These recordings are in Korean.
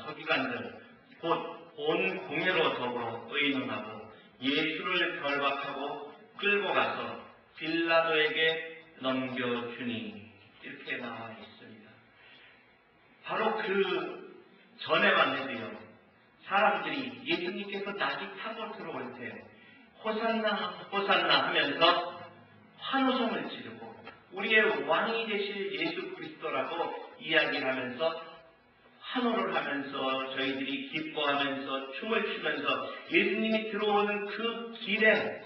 서기관들 곧 온 공회로 더불어 의논하고 예수를 결박하고 끌고 가서 빌라도에게 넘겨주니 이렇게 나와 있습니다. 바로 그 전에만 해도요, 사람들이 예수님께서 낙이 타고 들어올 때 호산나 호산나 하면서 환호성을 지르고 우리의 왕이 되실 예수 그리스도라고 이야기를 하면서 환호를 하면서 저희들이 기뻐하면서 춤을 추면서 예수님이 들어오는 그 길에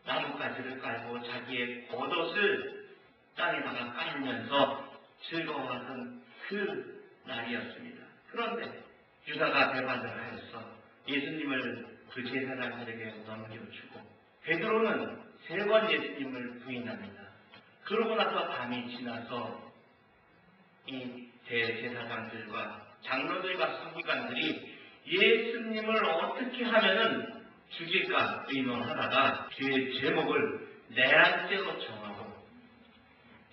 나뭇가지를 깔고 자기의 겉옷을 땅에다가 깔면서 즐거워하던 그 날이었습니다. 그런데 유다가 배반을 하여서 예수님을 그 제사장들에게 넘겨주고 베드로는 3번 예수님을 부인합니다. 그러고 나서 밤이 지나서 이 대제사장들과 장로들과 서기관들이 예수님을 어떻게 하면은 죽일까 의논하다가 뒤에 제목을 내란죄로 정하고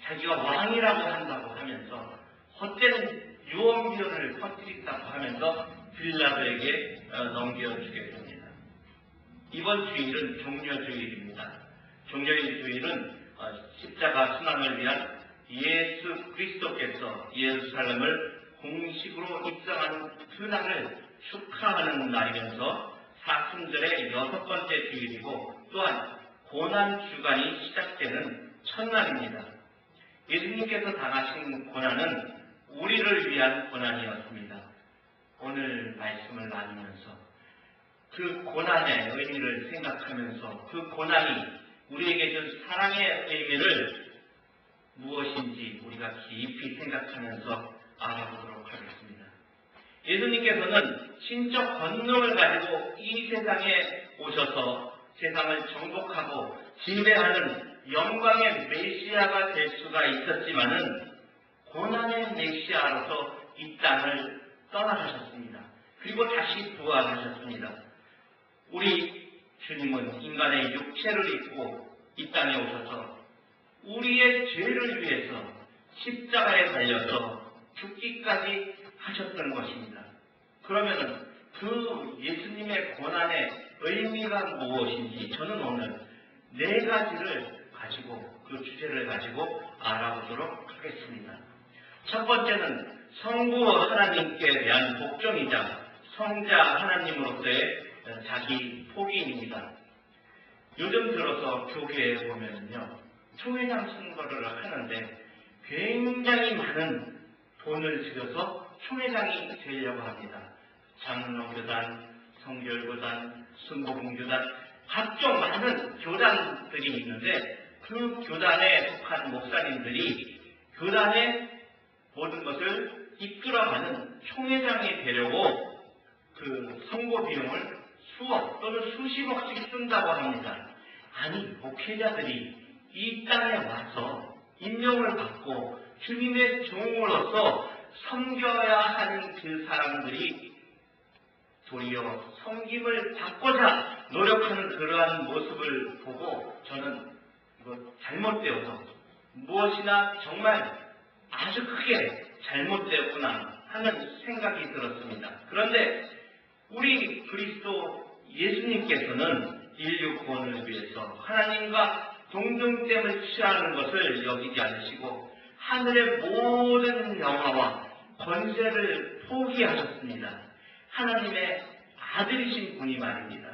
자기가 왕이라고 한다고 하면서 헛된 유언비어를 퍼뜨린다고 하면서 빌라도에게 넘겨주게 됩니다. 이번 주일은 종려주일입니다. 종려일 주일은 십자가 순환을 위한 예수 그리스도께서 예루살렘을 공식으로 입성하는 그날을 축하하는 날이면서 사순절의 6번째 주일이고 또한 고난주간이 시작되는 첫날입니다. 예수님께서 당하신 고난은 우리를 위한 고난이었습니다. 오늘 말씀을 나누면서 그 고난의 의미를 생각하면서 그 고난이 우리에게 준 사랑의 의미를 무엇인지 우리가 깊이 생각하면서 알아보도록 하겠습니다. 예수님께서는 신적 권능을 가지고 이 세상에 오셔서 세상을 정복하고 지배하는 영광의 메시아가 될 수가 있었지만은 고난의 메시아로서 이 땅을 떠나가셨습니다. 그리고 다시 부활하셨습니다. 우리 주님은 인간의 육체를 입고 이 땅에 오셔서 우리의 죄를 위해서 십자가에 달려서 죽기까지 하셨던 것입니다. 그러면은 그 예수님의 고난의 의미가 무엇인지 저는 오늘 4가지를 가지고 그 주제를 가지고 알아보도록 하겠습니다. 첫 번째는 성부 하나님께 대한 복종이자 성자 하나님으로서의 자기 포기입니다. 요즘 들어서 교회에 보면요, 총회장 선거를 하는데 굉장히 많은 돈을 들여서 총회장이 되려고 합니다. 장로교단, 성결교단, 순복음교단, 각종 많은 교단들이 있는데 그 교단에 속한 목사님들이 교단의 모든 것을 이끌어가는 총회장이 되려고 그 선거 비용을 수억 또는 수십억씩 쓴다고 합니다. 아니, 목회자들이 이 땅에 와서 임명을 받고 주님의 종으로서 섬겨야 하는 그 사람들이 도리어 섬김을 받고자 노력하는 그러한 모습을 보고 저는 이거 잘못되어서 무엇이나 정말 아주 크게 잘못되었구나 하는 생각이 들었습니다. 그런데 우리 그리스도 예수님께서는 인류 구원을 위해서 하나님과 동등됨을 취하는 것을 여기지 않으시고 하늘의 모든 영화와 권세를 포기하셨습니다. 하나님의 아들이신 분이 말입니다.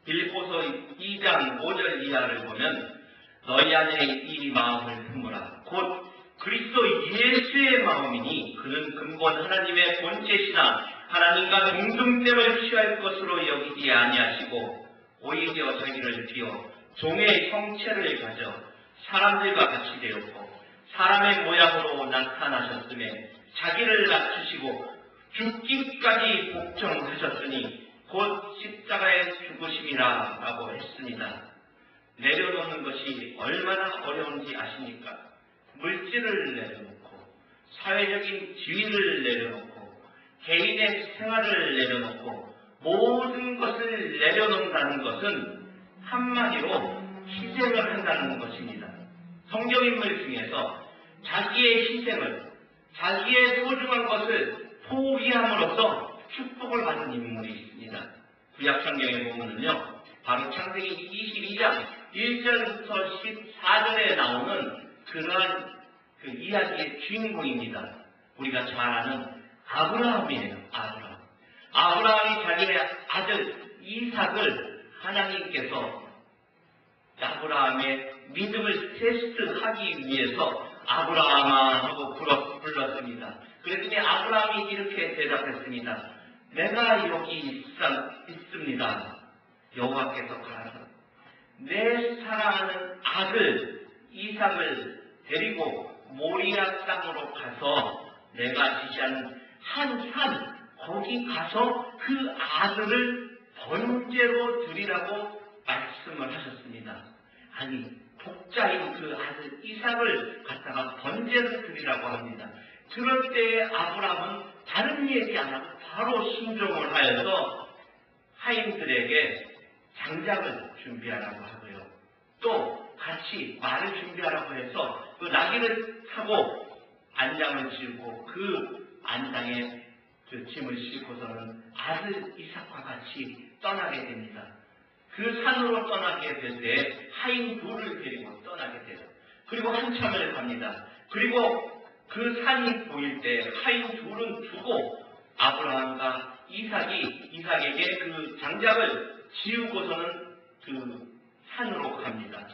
빌립보서 2장 5절 이하를 보면 너희 안에 이 마음을 품으라. 곧 그리스도 예수의 마음이니 그는 근본 하나님의 본체시나 하나님과 동등됨을 취할 것으로 여기지 아니하시고 오히려 자기를 비워 종의 형체를 가져 사람들과 같이 되었고 사람의 모양으로 나타나셨음에 자기를 낮추시고 죽기까지 복종하셨으니 곧 십자가의 죽으심이라 라고 했습니다. 내려놓는 것이 얼마나 어려운지 아십니까? 물질을 내려놓고 사회적인 지위를 내려놓고 개인의 생활을 내려놓고 모든 것을 내려놓는다는 것은 한마디로 희생을 한다는 것입니다. 성경인물 중에서 자기의 희생을, 자기의 소중한 것을 포기함으로써 축복을 받은 인물이 있습니다. 구약 성경에 보면은요, 바로 창세기 22장 1절부터 14절에 나오는 그러한 그 이야기의 주인공입니다. 우리가 잘 아는 아브라함이에요. 아브라함이 자기의 아들 이삭을 하나님께서 아브라함의 믿음을 테스트하기 위해서 아브라함아 하고 불렀습니다. 그랬더니 아브라함이 이렇게 대답했습니다. 내가 여기 있습니다. 여호와께서 가라사 내 사랑하는 아들 이삭을 데리고 모리아 땅으로 가서 내가 지시하는 한 산 거기 가서 그 아들을 번제로 드리라고 말씀을 하셨습니다. 아니 독자인 그 아들 이삭을 갖다가 번제로 드리라고 합니다. 그럴 때 아브라함은 다른 얘기 안 하고 바로 순종을 하여서 하인들에게 장작을 준비하라고 하고요. 또 같이 말을 준비하라고 해서 그 나귀를 타고 안장을 지고 그 안장에 그 짐을 싣고서는 아들 이삭과 같이 떠나게 됩니다. 그 산으로 떠나게 될 때 하인 둘을 데리고 떠나게 돼요. 그리고 한참을 갑니다. 그리고 그 산이 보일 때 하인 둘은 두고 아브라함과 이삭에게 그 장작을 지우고서는 그 산으로 갑니다.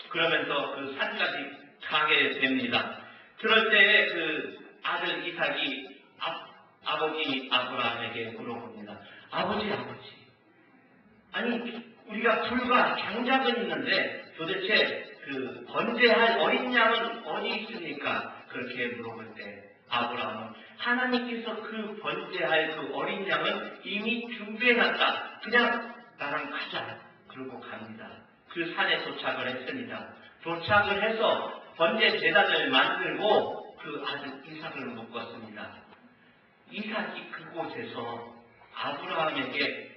그러면서 그 산까지 가게 됩니다. 그럴 때 그 아들 이삭이 아버지 아브라함에게 물어봅니다. 아버지. 아니 우리가 불과 장작은 있는데 도대체 그 번제할 어린 양은 어디 있습니까? 그렇게 물어볼 때 아브라함은 하나님께서 그 번제할 그 어린 양은 이미 준비해놨다. 그냥 나랑 가자. 그러고 갑니다. 그 산에 도착을 했습니다. 도착을 해서 번제 제단을 만들고 그 아들 이삭을 묶었습니다. 이삭이 그곳에서 아브라함에게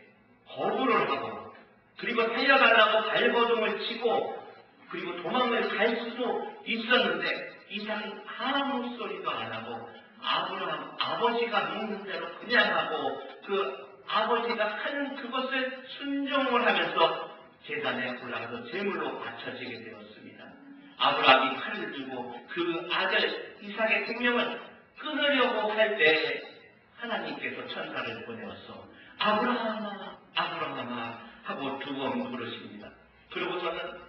거부를 하고 그리고 살려달라고 발버둥을 치고 그리고 도망을 갈 수도 있었는데 이삭이 아무 소리도 안 하고 아브라함 아버지가 먹는 대로 그냥 하고 그 아버지가 하는 그것을 순종을 하면서 제단에 올라가서 제물로 바쳐지게 되었습니다. 아브라함이 칼을 들고 그 아들 이삭의 생명을 끊으려고 할 때 하나님께서 천사를 보내어서 아브라함아 하고 두 번 부르십니다. 그러고서는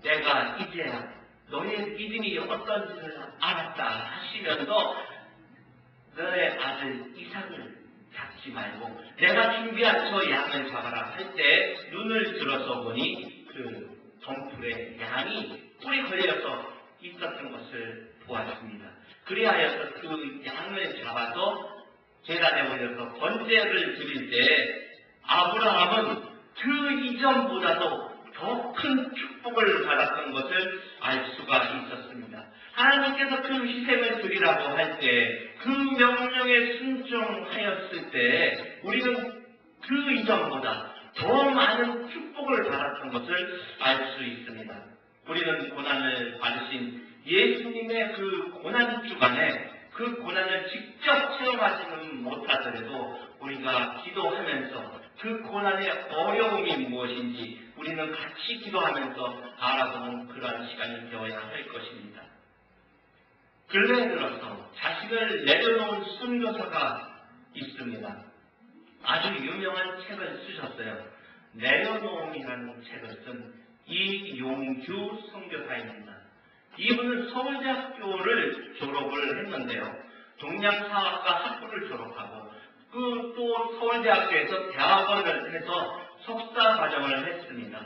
내가 이제야 너의 믿음이 어떤지를 알았다 하시면서 너의 아들 이삭을 잡지 말고 내가 준비한 저 양을 잡아라 할 때 눈을 들어서 보니 그 덩굴에 양이 뿔이 걸려서 있었던 것을 보았습니다. 그리하여서 그 양을 잡아서 제단에 올려서 번제를 드릴 때 아브라함은 그 이전보다도 더 큰 축복을 받았던 것을 알 수가 있었습니다. 하나님께서 그 희생을 드리라고 할 때 그 명령에 순종하였을 때 우리는 그 이전보다 더 많은 축복을 받았던 것을 알 수 있습니다. 우리는 고난을 받으신 예수님의 그 고난 주간에 그 고난을 직접 체험하지는 못하더라도 우리가 기도하면서 그 고난의 어려움이 무엇인지 우리는 같이 기도하면서 알아보는 그러한 시간이 되어야 할 것입니다. 근래에 들어서 자식을 내려놓은 선교사가 있습니다. 아주 유명한 책을 쓰셨어요. 내려놓음이라는 책을 쓴 이용규 선교사입니다. 이분은 서울대학교를 졸업을 했는데요. 동양사학과 학부를 졸업하고 또 서울대학교에서 대학원을 해서 석사 과정을 했습니다.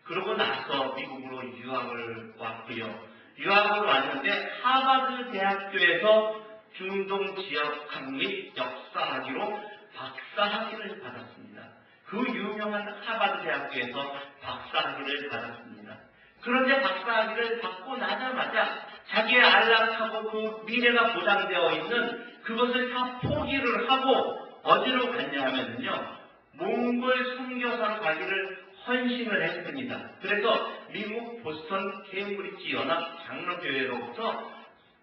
그러고 나서 미국으로 유학을 왔고요. 유학을 왔는데 하버드 대학교에서 중동 지역학 및 역사학위로 박사학위를 받았습니다. 그 유명한 하버드 대학교에서 박사학위를 받았습니다. 그런데 박사학위를 받고 나자마자 자기의 안락하고 그 미래가 보장되어 있는 그것을 다 포기를 하고 어디로 갔냐 하면요. 몽골 선교사로 가기를 헌신을 했습니다. 그래서 미국 보스턴 케임브리지 연합 장로교회로부터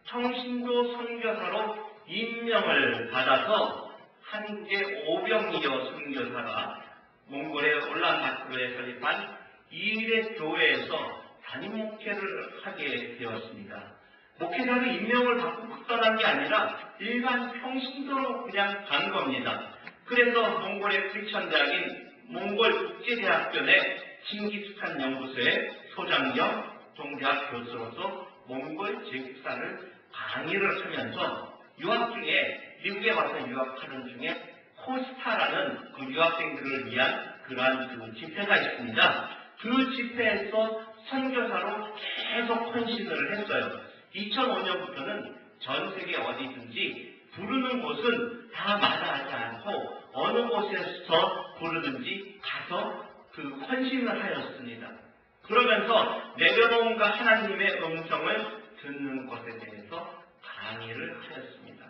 청신도 선교사로 임명을 받아서 한국의 오병이어 선교사가 몽골의 울란바토르에 설립한 이일의 교회에서 담임 목회를 하게 되었습니다. 목회자로 임명을 받고 막 떠난 게 아니라 일반 평신도로 그냥 간 겁니다. 그래서 몽골의 크리스천 대학인 몽골 국제대학교 내 징기스칸 연구소의 소장 겸 동대학 교수로서 몽골 제국사를 강의를 하면서 유학 중에 미국에 와서 유학하는 중에 코스타라는 그 유학생들을 위한 그러한 그 집회가 있습니다. 그 집회에서 선교사로 계속 헌신을 했어요. 2005년부터는 전 세계 어디든지 부르는 곳은 다 마다하지 않고 어느 곳에서 부르든지 가서 그 헌신을 하였습니다. 그러면서 내려놓은가 하나님의 음성을 듣는 것에 대해서 강의를 하였습니다.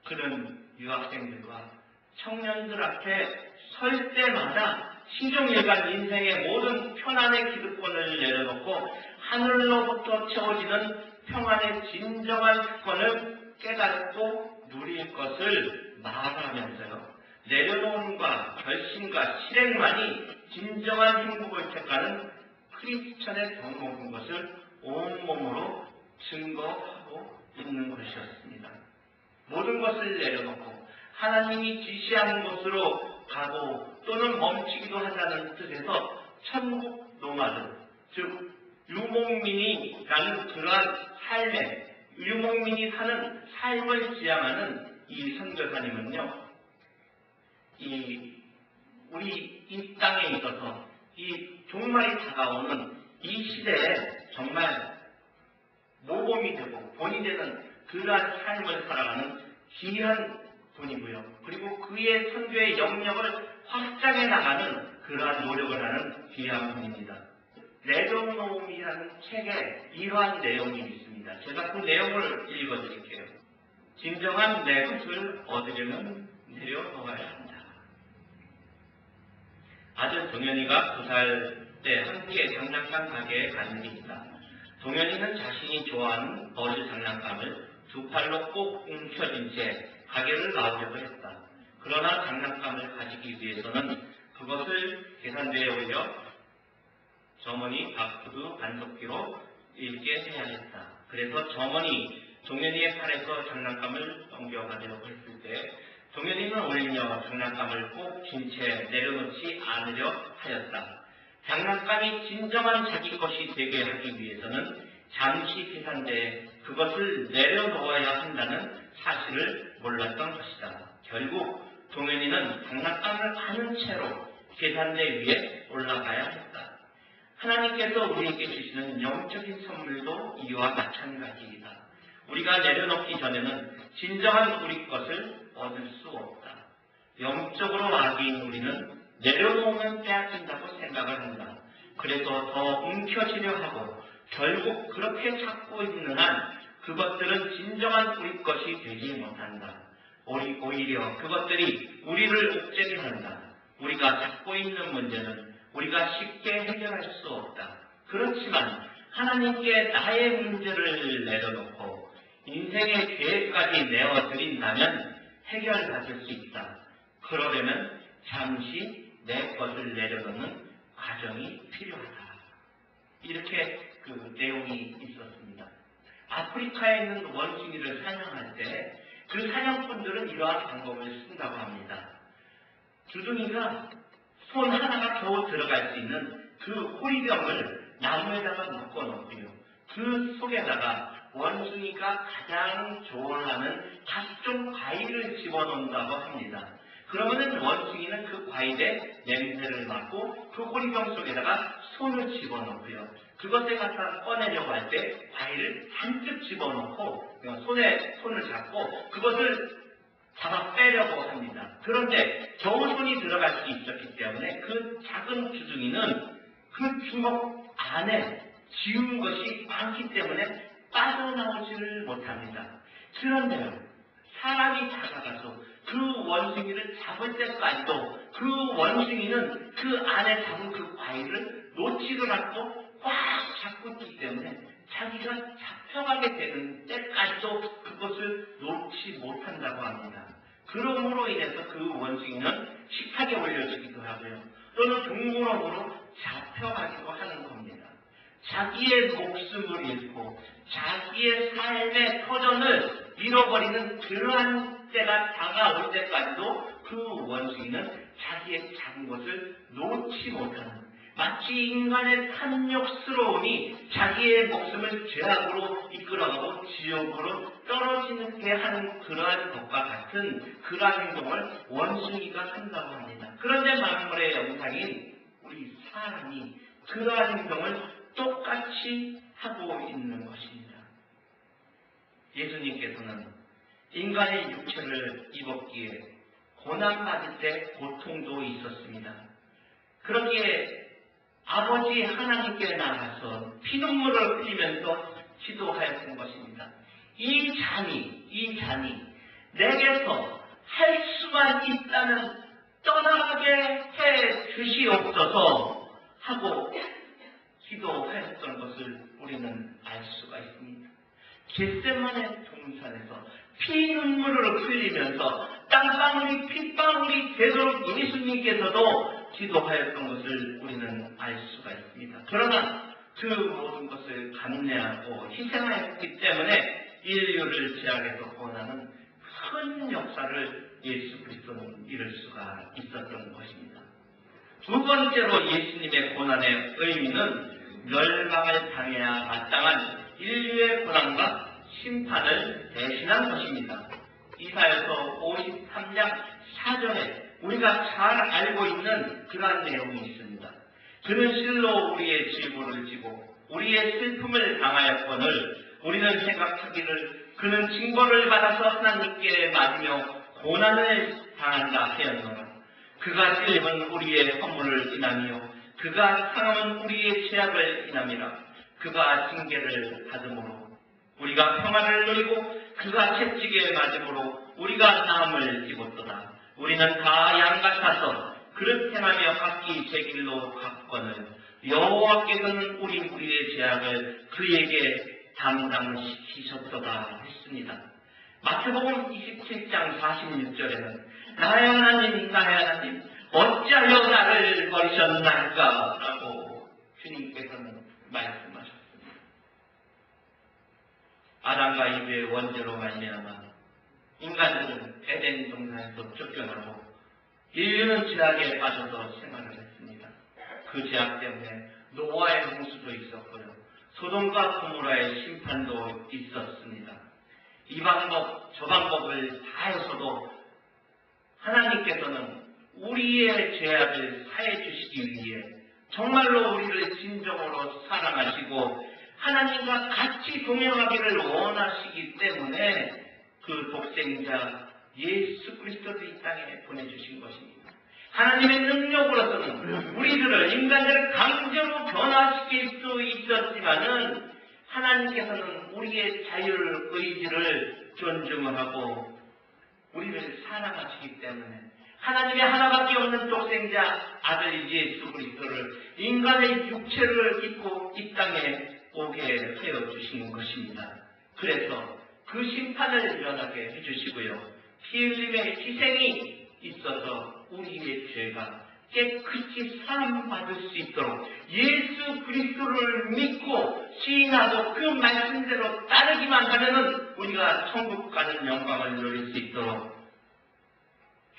그는 유학생들과 청년들 앞에 설 때마다 시종일관 인생의 모든 편안의 기득권을 내려놓고 하늘로부터 채워지는 평안의 진정한 특권을 깨닫고 누릴 것을 말하면서요. 내려놓음과 결심과 실행만이 진정한 행복을 택하는 크리스천의 덕목인 것을 온몸으로 증거하고 있는 것이었습니다. 모든 것을 내려놓고 하나님이 지시하는 곳으로 가고 또는 멈추기도 하자는 뜻에서 천국 노마드, 즉 유목민이라는 그러한 삶에 유목민이 사는 삶을 지향하는 이 선교사님은요, 우리 이 땅에 있어서 이 종말이 다가오는 이 시대에 정말 모범이 되고 본이 되는 그러한 삶을 살아가는 귀한 분이고요. 그리고 그의 선교의 영역을 확장해 나가는 그러한 노력을 하는 귀한 분입니다. 내려놓음이라는 책에 이러한 내용이 있습니다. 제가 그 내용을 읽어드릴게요. 진정한 내 것을 얻으려면 내려놓아야 한다. 아들 동현이가 2살 때 함께 장난감 가게에 간 일이 있다. 동현이는 자신이 좋아하는 어릴 장난감을 2팔로 꼭 움켜쥔 채 가게를 나오려고 했다. 그러나 장난감을 가지기 위해서는 그것을 계산대에 올려 점원이 바코드 반석기로 읽게 해야 했다. 그래서 점원이 동현이의 팔에서 장난감을 넘겨가려고 했을 때 동현이는 오히려 장난감을 꼭 쥔 채 내려놓지 않으려 하였다. 장난감이 진정한 자기 것이 되게 하기 위해서는 잠시 계산대에 그것을 내려놓아야 한다는 사실을 몰랐던 것이다. 결국 동현이는 장난감을 아는 채로 계산대 위에 올라가야 했다. 하나님께서 우리에게 주시는 영적인 선물도 이와 마찬가지이다. 우리가 내려놓기 전에는 진정한 우리 것을 얻을 수 없다. 영적으로 아기인 우리는 내려놓으면 빼앗긴다고 생각을 한다. 그래서 더 움켜쥐려 하고 결국 그렇게 찾고 있는 한 그것들은 진정한 우리 것이 되지 못한다. 오히려 그것들이 우리를 옥죄게 한다. 우리가 찾고 있는 문제는 우리가 쉽게 해결할 수 없다. 그렇지만 하나님께 나의 문제를 내려놓고 인생의 계획까지 내어드린다면 해결받을 수 있다. 그러려면 잠시 내 것을 내려놓는 과정이 필요하다. 이렇게 그 내용이 있었습니다. 아프리카에 있는 원숭이를 사냥할 때 그 사냥꾼들은 이러한 방법을 쓴다고 합니다. 주둥이가 손 하나가 겨우 들어갈 수 있는 그 호리병을 나무에다가 묶어놓고요. 그 속에다가 원숭이가 가장 좋아하는 각종 과일을 집어넣는다고 합니다. 그러면은 원숭이는 그 과일의 냄새를 맡고 그 호리병 속에다가 손을 집어넣고요. 그것을 갖다 꺼내려고 할 때 과일을 잔뜩 집어넣고 손을 잡고 그것을 잡아 빼려고 합니다. 그런데 겨우 손이 들어갈 수 있었기 때문에 그 작은 주둥이는 그 주먹 안에 지운 것이 많기 때문에 빠져나오지를 못합니다. 그런데요, 사람이 다가가서 그 원숭이를 잡을 때까지도 그 원숭이는 그 안에 잡은 그 과일을 놓지를 않고 꽉 잡고 있기 때문에 자기가 잡혀가게 되는 때까지도 그것을 놓지 못한다고 합니다. 그러므로 인해서 그 원숭이는 식탁에 올려지기도 하고요. 또는 동물원으로 잡혀가기도 하는 겁니다. 자기의 목숨을 잃고 자기의 삶의 터전을 잃어버리는 그러한 때가 다가올 때까지도 그 원숭이는 자기의 작은 것을 놓지 못하는, 마치 인간의 탐욕스러움이 자기의 목숨을 죄악으로 이끌어가고 지옥으로 떨어지게 하는 그러한 것과 같은 그러한 행동을 원숭이가 한다고 합니다. 그런데 만물의 영상인 우리 사람이 그러한 행동을 똑같이 하고 있는 것입니다. 예수님께서는 인간의 육체를 입었기에 고난받을 때 고통도 있었습니다. 그러기에 아버지 하나님께 나가서 피눈물을 흘리면서 기도하였던 것입니다. 이 잔이 내게서 할 수만 있다면 떠나게 해 주시옵소서 하고 기도하였던 것을 우리는 알 수가 있습니다. 겟세마네 동산에서 피눈물을 흘리면서 땀방울이 핏방울이 되도록 예수님께서도 기도하였던 것을 우리는 알 수가 있습니다. 그러나 그 모든 것을 감내하고 희생하였기 때문에 인류를 제약에서 구원하는 큰 역사를 예수 그리스도는 이룰 수가 있었던 것입니다. 두 번째로 예수님의 고난의 의미는 멸망을 당해야 마땅한 인류의 고난과 심판을 대신한 것입니다. 이사야서 53장 4절에 우리가 잘 알고 있는 그러한 내용이 있습니다. 그는 실로 우리의 질고를 지고 우리의 슬픔을 당하였거늘 우리는 생각하기를 그는 징벌을 받아서 하나님께 맞으며 고난을 당한다 하였노라. 그가 찔림은 우리의 허물을 인하며 그가 상함은 우리의 죄악을 인함이라. 그가 징계를 받음으로 우리가 평안을 누리고 그가 채찍에 맞음으로 우리가 나음을 입었도다. 우리는 다 양같아서 그릇 행하며 각기 제 길로 갔거늘 여호와께서는 우리의 죄악을 그에게 담당시키셨도다 했습니다. 마태복음 27장 46절에는 나의 하나님 어찌하여 나를 버리셨나이까 라고 주님께서는 말씀하셨습니다. 아담과 이브의 원죄로 말미암아 인간들은 에덴 동산에서 쫓겨나고 인류는 죄악에 빠져서 생활을 했습니다. 그 죄악 때문에 노아의 홍수도 있었고요. 소돔과 고모라의 심판도 있었습니다. 이 방법, 저 방법을 다 해서도 하나님께서는 우리의 죄악을 사해 주시기 위해 정말로 우리를 진정으로 사랑하시고 하나님과 같이 동행하기를 원하시기 때문에 그 독생자 예수 그리스도를 이 땅에 보내주신 것입니다. 하나님의 능력으로서는 우리들을, 인간들을 강제로 변화시킬 수 있었지만은 하나님께서는 우리의 자율 의지를 존중하고 우리를 사랑하시기 때문에 하나님의 하나밖에 없는 독생자 아들 예수 그리스도를 인간의 육체를 입고 이 땅에 오게 하여 주신 것입니다. 그래서 그 심판을 일어나게 해주시고요. 피 흘림의 희생이 있어서 우리의 죄가 깨끗이 사함받을 수 있도록 예수 그리스도를 믿고 시인하고 그 말씀대로 따르기만 하면은 우리가 천국 가는 영광을 누릴 수 있도록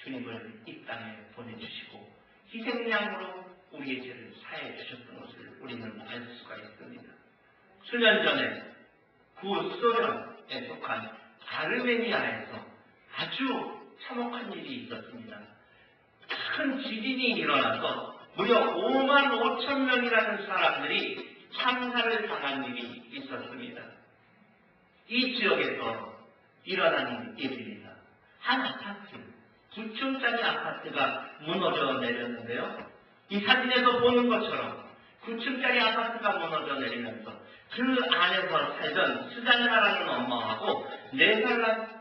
주님을 이 땅에 보내주시고 희생양으로 우리의 죄를 사해 주셨던 것을 우리는 알 수가 있습니다. 수년 전에 구소련에 속한 아르메니아에서 아주 참혹한 일이 있었습니다. 큰 지진이 일어나서 무려 5만 5천 명이라는 사람들이 참사를 당한 일이 있었습니다. 이 지역에서 일어난 일입니다. 한 아파트, 9층짜리 아파트가 무너져 내렸는데요. 이 사진에서 보는 것처럼 9층짜리 아파트가 무너져 내리면서 그 안에서 살던 스잔나라는 엄마하고 4살이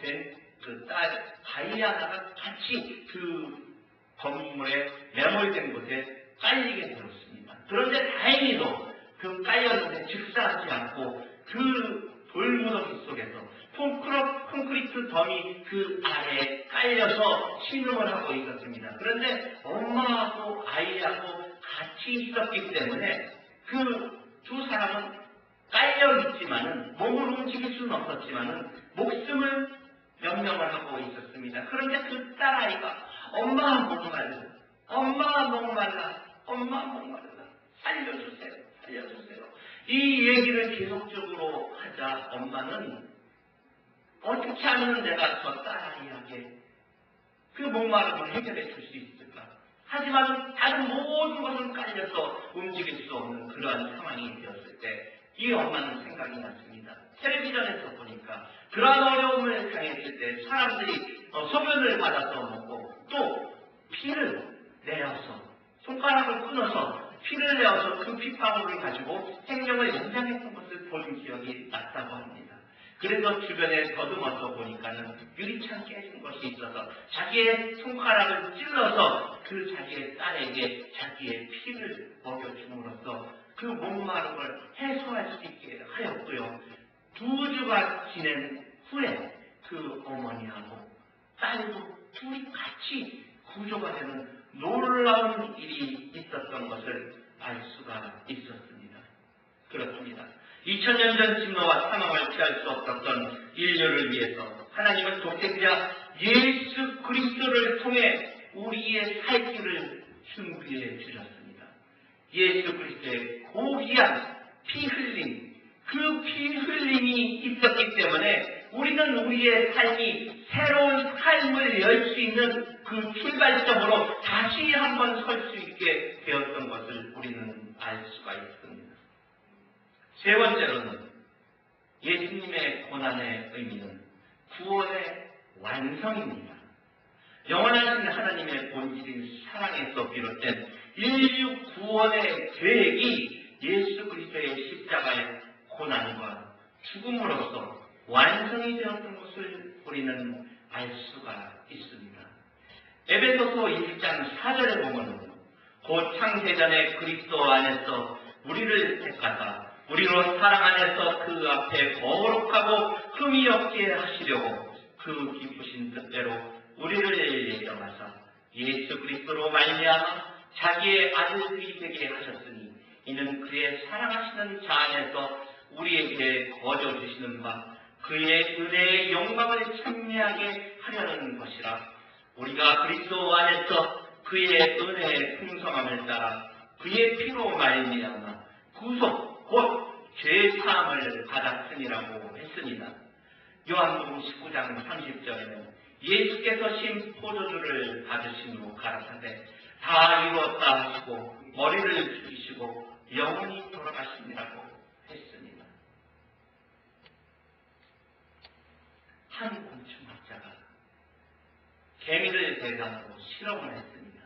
된 그 딸 다이아나가 같이 그 건물에 매몰된 곳에 깔리게 되었습니다. 그런데 다행히도 그 깔렸는데 즉사하지 않고 그 돌무더기 속에서 콘크리트 덤이 그 아래에 깔려서 신음을 하고 있었습니다. 그런데 엄마하고 아이하고 같이 있었기 때문에 그 두 사람은 깔려 있지만은 몸을 움직일 수는 없었지만은 목숨을 연명을 하고 있었습니다. 그런데 그 딸아이가 엄마 목말라, 엄마 목말라, 엄마 목말라, 살려주세요, 살려주세요. 이 얘기를 계속적으로 하자 엄마는 어떻게 하면 내가 저 딸아이에게 그 목마름을 해결해 줄 수 있을까? 하지만 다른 모든 것은 깔려서 움직일 수 없는 그러한 상황이 되었을 때 이 엄마는 생각이 났습니다. 텔레비전에서 보니까 그러한 어려움을 당했을 때 사람들이 소변을 받아서 먹고 또 피를 내어서 손가락을 끊어서 피를 내어서 그 피방울을 가지고 생명을 연장했던 것을 본 기억이 났다고 합니다. 그래서 주변에 더듬어서 보니까는 유리창 깨진 것이 있어서 자기의 손가락을 찔러서 그 자기의 딸에게 자기의 피를 먹여줌으로써 그 목마름을 해소할 수 있게 하였고요. 2주가 지낸 후에 그 어머니하고 딸도 둘이 같이 구조가 되는 놀라운 일이 있었던 것을 알 수가 있었습니다. 그렇습니다. 2000년 전 진노와 사망을 피할 수 없었던 인류를 위해서 하나님은 독생자 예수 그리스도를 통해 우리의 살 길을 준비해 주셨습니다. 예수 그리스도의 고귀한 피 흘림, 그 피 흘림이 있었기 때문에 우리는 우리의 삶이 새로운 삶을 열 수 있는 그 출발점으로 다시 한번 설 수 있게 되었던 것을 우리는 알 수가 있습니다. 세 번째로는 예수님의 고난의 의미는 구원의 완성입니다. 영원하신 하나님의 본질인 사랑에서 비롯된 인류 구원의 계획이 예수 그리스도의 십자가의 고난과 죽음으로써 완성이 되었던 것을 우리는 알 수가 있습니다. 에베소서 1장 4절에 보면 곧 창세전에 그리스도 안에서 우리를 택하사 우리로 사랑 안에서 그 앞에 거룩하고 흠이 없게 하시려고 그 기쁘신 뜻대로 우리를 예정하사 예수 그리스도로 말미암아 자기의 아들들이 되게 하셨으니 이는 그의 사랑하시는 자 안에서 우리에게 거저 주시는 바 그의 은혜의 영광을 찬미하게 하려는 것이라. 우리가 그리스도 안에서 그의 은혜의 풍성함을 따라 그의 피로 말미암아 구속 곧 죄사함을 받았으니라고 했습니다. 요한복음 19장 30절에는 예수께서 신 포도주를 받으신 후 가라사대 다 이루었다 하시고 머리를 숙이시고 영원히 돌아가시니라고 했습니다. 한 곤충학자가 개미를 대상으로 실험을 했습니다.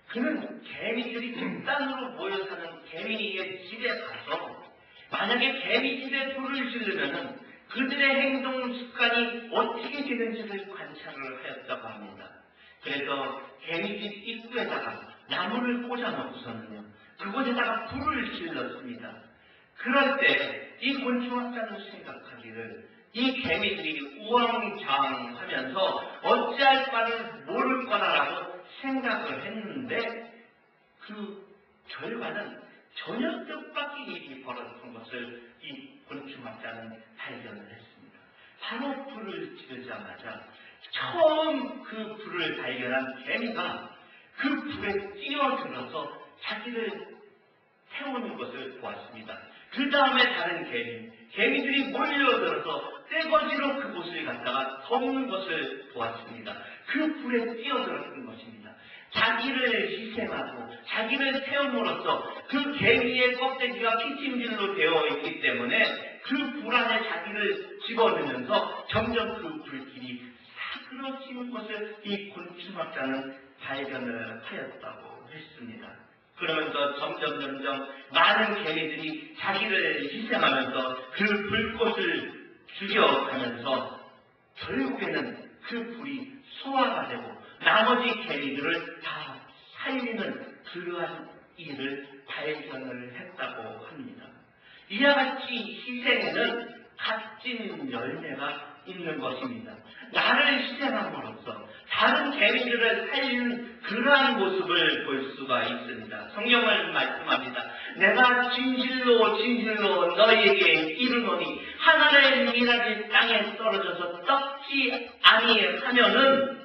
그는 개미들이 집단으로 모여 사는 개미의 집에 가서 만약에 개미 집에 불을 지르면은 그들의 행동 습관이 어떻게 되는지를 관찰을 하였다고 합니다. 그래서 개미집 입구에다가 나무를 꽂아놓고서는요, 그곳에다가 불을 질렀습니다. 그럴 때 이 곤충학자는 생각하기를 이 개미들이 우왕좌왕하면서 어찌할 바를 모를 거라라고 생각을 했는데 그 결과는 전혀 뜻밖의 일이 벌어진 것을 이 곤충학자는 발견을 했습니다. 바로 불을 지르자마자 처음 그 불을 발견한 개미가 그 불에 뛰어들어서 자기를 태우는 것을 보았습니다. 그 다음에 다른 개미들이 몰려들어서 떼거지로 그곳을 갖다가 덮는 것을 보았습니다. 그 불에 뛰어들었던 것입니다. 자기를 희생하고 자기를 태움으로써 그 개미의 껍데기가 피침질로 되어 있기 때문에 그 불 안에 자기를 집어넣으면서 점점 그 불길이 사그러지는 것을 이 곤충학자는 발견을 하였다고 했습니다. 그러면서 점점 많은 개미들이 자기를 희생하면서 그 불꽃을 죽여가면서 결국에는 그 불이 소화가 되고 나머지 개미들을 다 살리는 그러한 일을 발견을 했다고 합니다. 이와 같이 희생에는 값진 열매가 있는 것입니다. 나를 희생함으로써 다른 개인들을 살리는 그러한 모습을 볼 수가 있습니다. 성경을 말씀합니다. 내가 진실로 진실로 너희에게 이르노니 하늘의 미랄이 땅에 떨어져서 썩지 아니하면은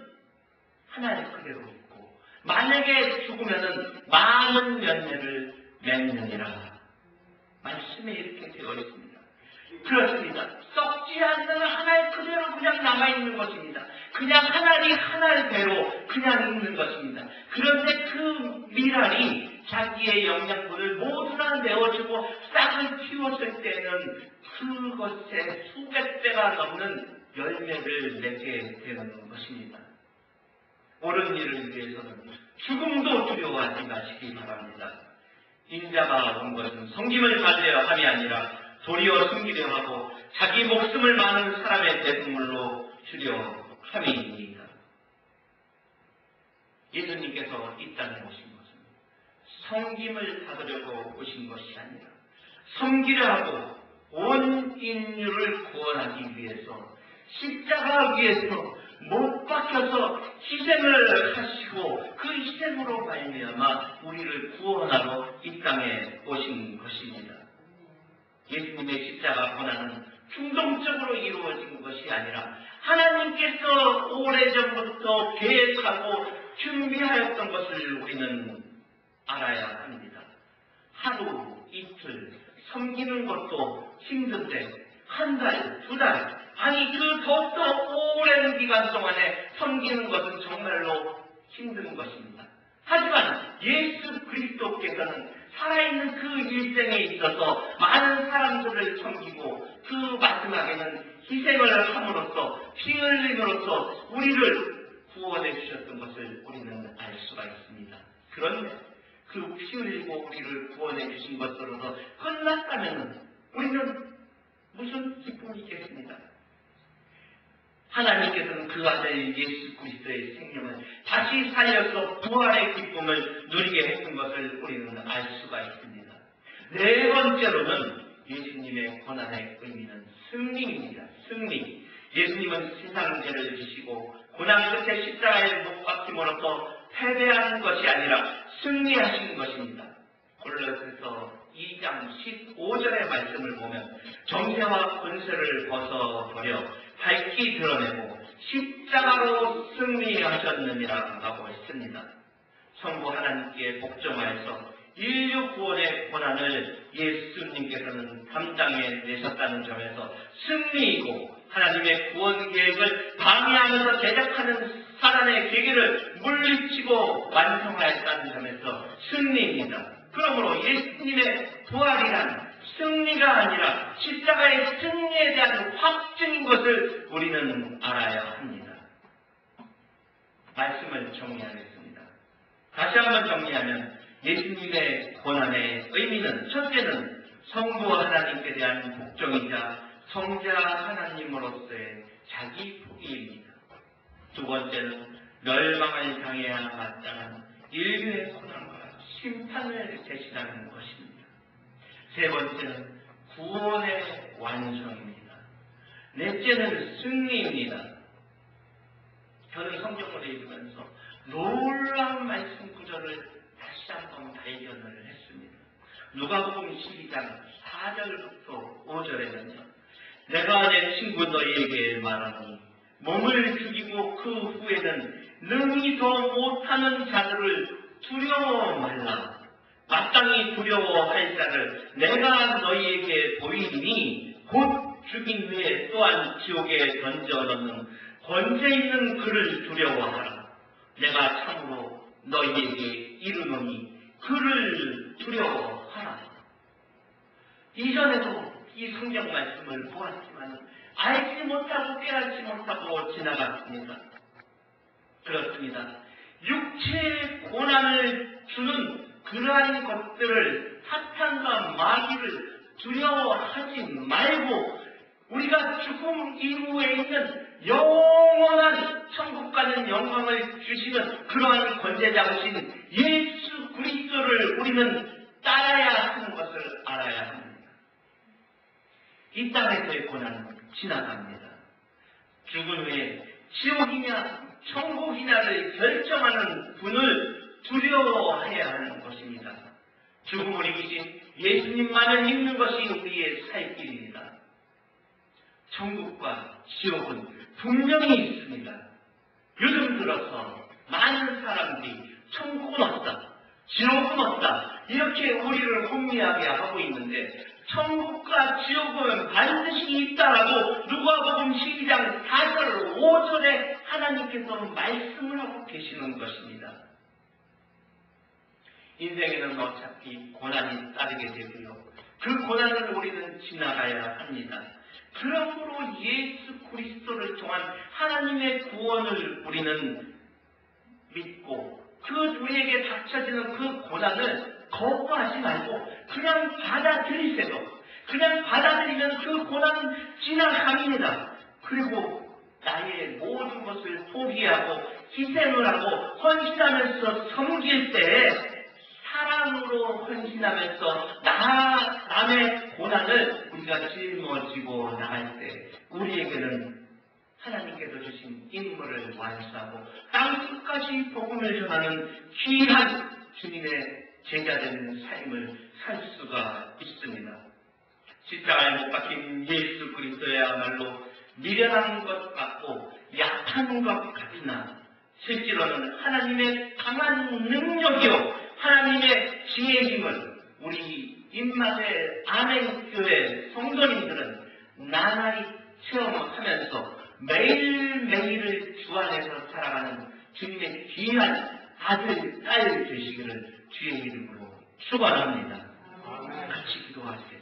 하나의 그대로 있고 만약에 죽으면은 많은 열매를 맺느니라. 말씀에 이렇게 되어 있습니다. 그렇습니다. 썩지 않는 하나의 그대로 그냥 남아있는 것입니다. 그냥 하나의 배로 그냥 있는 것입니다. 그런데 그 미랄이 자기의 영양분을 모두 다 내어주고 싹을 틔웠을 때는 그것에 수백 배가 넘는 열매를 내게 되는 것입니다. 옳은 일을 위해서는 죽음도 두려워하지 마시기 바랍니다. 인자가 온 것은 섬김을 받으려 함이 아니라 도리어 숨기려 하고 자기 목숨을 많은 사람의 대속물로 주려 함이니이다. 예수님께서 이 땅에 오신 것은 섬김을 받으려고 오신 것이 아니라 섬기려 하고 온 인류를 구원하기 위해서 십자가 위에서 못 박혀서 희생을 하시고 그 희생으로 말미암아 우리를 구원하러 이 땅에 오신 것입니다. 예수님의 십자가 고난은 충동적으로 이루어진 것이 아니라 하나님께서 오래전부터 계획하고 준비하였던 것을 우리는 알아야 합니다. 하루, 이틀 섬기는 것도 힘든데 한 달, 두 달, 아니 그 더욱더 오랜 기간 동안에 섬기는 것은 정말로 힘든 것입니다. 하지만 예수 그리스도께서는 살아있는 그 일생에 있어서 많은 사람들을 섬기고 그 마지막에는 희생을 함으로써 피 흘림으로써 우리를 구원해 주셨던 것을 우리는 알 수가 있습니다. 그런데 그 피 흘리고 우리를 구원해 주신 것으로서 끝났다면 우리는 무슨 기쁨이 있겠습니까? 하나님께서는 그 아들 예수 그리스도의 생명을 다시 살려서 부활의 기쁨을 누리게 했던 것을 우리는 알 수가 있습니다. 네 번째로는 예수님의 고난의 의미는 승리입니다. 승리. 예수님은 세상 죄를 지시고 고난 끝에 십자가에 못 박힘으로써 패배하는 것이 아니라 승리하신 것입니다. 골로새서 2장 15절의 말씀을 보면 정죄와 권세를 벗어버려 밝히 드러내고 십자가로 승리하셨느니라 라고 했습니다. 성부 하나님께 복종하여서 인류 구원의 고난을 예수님께서는 담당해 내셨다는 점에서 승리이고 하나님의 구원 계획을 방해하면서 제작하는 사단의 계획을 물리치고 완성하였다는 점에서 승리입니다. 그러므로 예수님의 부활이란 승리가 아니라 십자가의 승리에 대한 확증인 것을 우리는 알아야 합니다. 말씀을 정리하겠습니다. 다시 한번 정리하면 예수님의 고난의 의미는 첫째는 성부 하나님께 대한 복종이자 성자 하나님으로서의 자기 포기입니다. 두 번째는 멸망을 당해야 마땅한 인류의 고난과 심판을 대신하는 것입니다. 세 번째는 구원의 완성입니다. 넷째는 승리입니다. 저는 성경을 읽으면서 놀라운 말씀 구절을 다시 한번 발견을 했습니다. 누가복음 12장 4절부터 5절에는요. 내가 내 친구 너희에게 말하니 몸을 죽이고 그 후에는 능히 더 못하는 자들을 두려워 말라. 마땅히 두려워할 자를 내가 너희에게 보이니 곧 죽인 후에 또한 지옥에 던져 넣는 권세 있는 그를 두려워하라. 내가 참으로 너희에게 이르노니 그를 두려워하라. 이전에도 이 성경 말씀을 보았지만 알지 못하고 깨닫지 못하고 지나갔습니다. 그렇습니다. 육체의 고난을 주는 그러한 것들을 사탄과 마귀를 두려워하지 말고 우리가 죽음 이후에 있는 영원한 천국 가는 영광을 주시는 그러한 권세자이신 예수 그리스도를 우리는 따라야 하는 것을 알아야 합니다. 이 땅에서의 고난은 지나갑니다. 죽은 후에 지옥이냐 천국이냐를 결정하는 분을 두려워해야 하는 것입니다. 죽음을 이기신 예수님만을 믿는 것이 우리의 살 길입니다. 천국과 지옥은 분명히 있습니다. 요즘 들어서 많은 사람들이 천국은 없다, 지옥은 없다, 이렇게 우리를 혼미하게 하고 있는데, 천국과 지옥은 반드시 있다라고 누가복음 12장 4절 5절에 하나님께서 말씀을 하고 계시는 것입니다. 인생에는 어차피 고난이 따르게 되고요, 그 고난을 우리는 지나가야 합니다. 그러므로 예수 그리스도를 통한 하나님의 구원을 우리는 믿고 그 우리에게 닥쳐지는 그 고난을 거부하지 말고 그냥 받아들이세요. 그냥 받아들이면 그 고난은 지나갑니다. 그리고 나의 모든 것을 포기하고 희생을 하고 헌신하면서 섬길 때, 사랑으로 헌신하면서 남의 고난을 우리가 짊어지고 나갈 때, 우리에게는 하나님께서 주신 임무를 완수하고 땅 끝까지 복음을 전하는 귀한 주님의 제자되는 삶을 살 수가 있습니다. 십자가에 못 박힌 예수 그리스도야말로 미련한 것 같고 약한 것 같으나 실제로는 하나님의 강한 능력이요 하나님의 지혜의 힘을 우리 입맛의 아멘교회 성도님들은 나날이 체험하면서 매일매일을 주 안에서 살아가는 주님의 귀한 아들, 딸 되시기를 주의 이름으로 축원합니다. 같이 기도하세요.